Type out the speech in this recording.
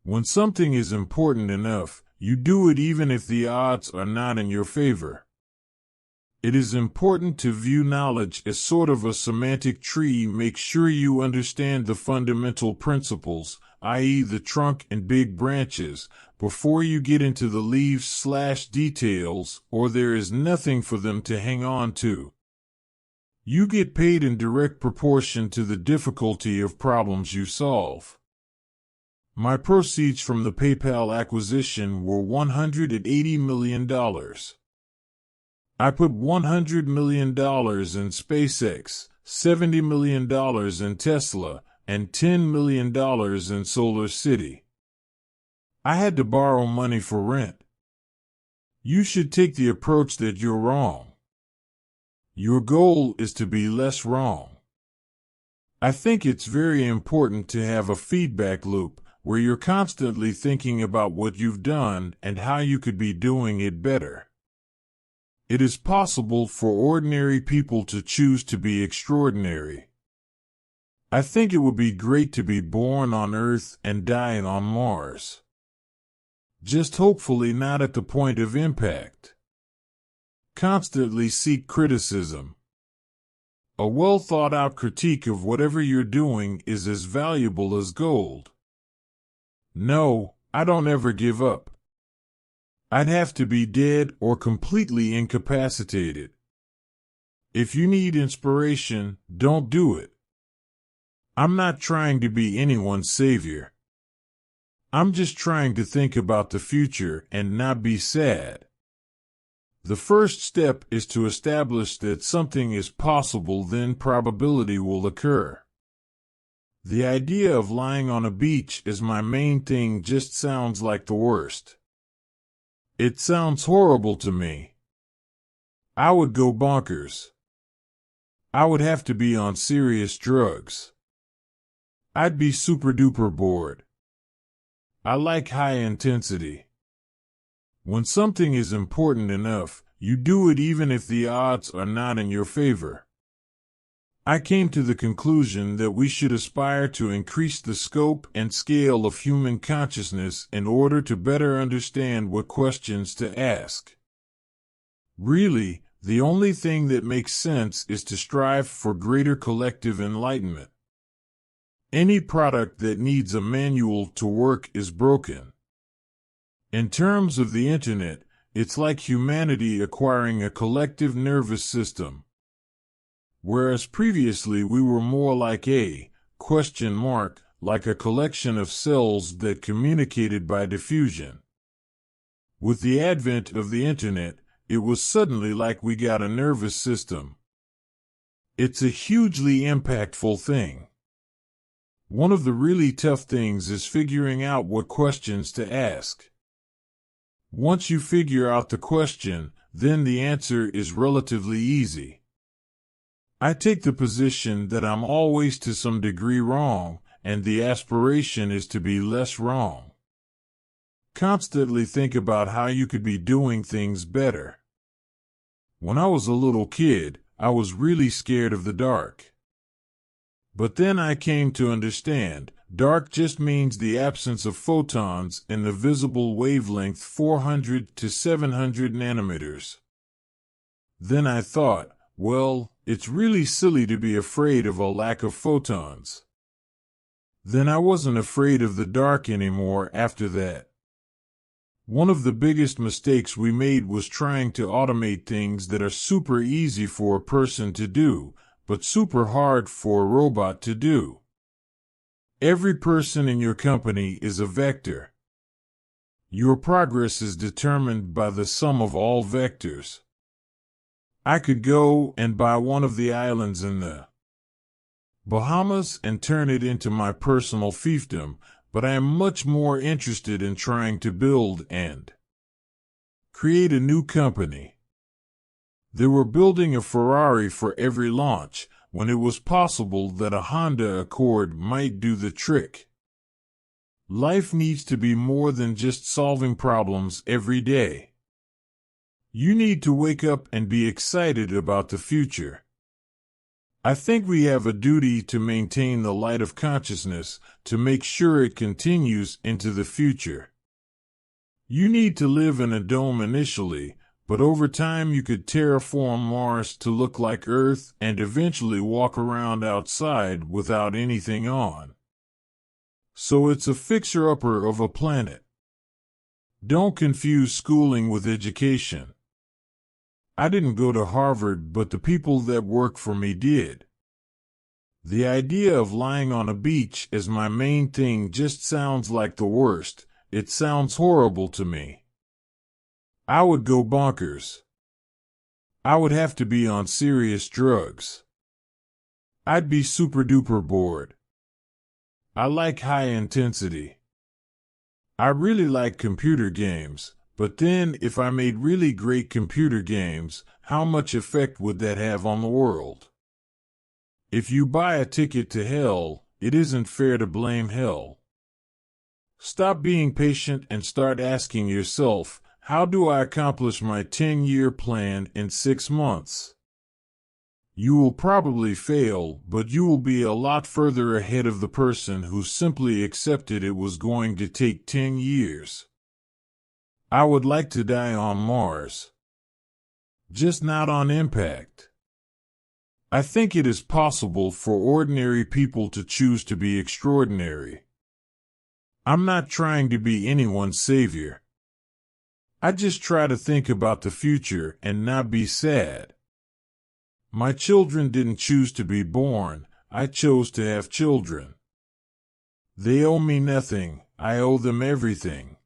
When something is important enough, you do it even if the odds are not in your favor. It is important to view knowledge as sort of a semantic tree. Make sure you understand the fundamental principles, i.e. the trunk and big branches, before you get into the leaves/details, or there is nothing for them to hang on to. You get paid in direct proportion to the difficulty of problems you solve. My proceeds from the PayPal acquisition were $180 million. I put $100 million in SpaceX, $70 million in Tesla, and $10 million in Solar City. I had to borrow money for rent. You should take the approach that you're wrong. Your goal is to be less wrong. I think it's very important to have a feedback loop where you're constantly thinking about what you've done and how you could be doing it better. It is possible for ordinary people to choose to be extraordinary. I think it would be great to be born on Earth and die on Mars. Just hopefully not at the point of impact. Constantly seek criticism. A well-thought-out critique of whatever you're doing is as valuable as gold. No, I don't ever give up. I'd have to be dead or completely incapacitated. If you need inspiration, don't do it. I'm not trying to be anyone's savior. I'm just trying to think about the future and not be sad. The first step is to establish that something is possible, then probability will occur. The idea of lying on a beach as my main thing just sounds like the worst. It sounds horrible to me. I would go bonkers. I would have to be on serious drugs. I'd be super duper bored. I like high intensity. When something is important enough, you do it even if the odds are not in your favor. I came to the conclusion that we should aspire to increase the scope and scale of human consciousness in order to better understand what questions to ask. Really, the only thing that makes sense is to strive for greater collective enlightenment. Any product that needs a manual to work is broken. In terms of the internet, it's like humanity acquiring a collective nervous system. Whereas previously we were more like like a collection of cells that communicated by diffusion. With the advent of the internet, it was suddenly like we got a nervous system. It's a hugely impactful thing. One of the really tough things is figuring out what questions to ask. Once you figure out the question, then the answer is relatively easy. I take the position that I'm always to some degree wrong, and the aspiration is to be less wrong. Constantly think about how you could be doing things better. When I was a little kid, I was really scared of the dark. But then I came to understand, dark just means the absence of photons in the visible wavelength 400 to 700 nanometers. Then I thought, well, it's really silly to be afraid of a lack of photons. Then I wasn't afraid of the dark anymore after that. One of the biggest mistakes we made was trying to automate things that are super easy for a person to do, but super hard for a robot to do. Every person in your company is a vector. Your progress is determined by the sum of all vectors. I could go and buy one of the islands in the Bahamas and turn it into my personal fiefdom, but I am much more interested in trying to build and create a new company. They were building a Ferrari for every launch, when it was possible that a Honda Accord might do the trick. Life needs to be more than just solving problems every day. You need to wake up and be excited about the future. I think we have a duty to maintain the light of consciousness, to make sure it continues into the future. You need to live in a dome initially, but over time you could terraform Mars to look like Earth and eventually walk around outside without anything on. So it's a fixer-upper of a planet. Don't confuse schooling with education. I didn't go to Harvard, but the people that work for me did. The idea of lying on a beach as my main thing just sounds like the worst. It sounds horrible to me. I would go bonkers. I would have to be on serious drugs. I'd be super duper bored. I like high intensity. I really like computer games, but then if I made really great computer games, how much effect would that have on the world? If you buy a ticket to hell, it isn't fair to blame hell. Stop being patient and start asking yourself, how do I accomplish my 10-year plan in 6 months? You will probably fail, but you will be a lot further ahead of the person who simply accepted it was going to take 10 years. I would like to die on Mars. Just not on impact. I think it is possible for ordinary people to choose to be extraordinary. I'm not trying to be anyone's savior. I just try to think about the future and not be sad. My children didn't choose to be born, I chose to have children. They owe me nothing, I owe them everything.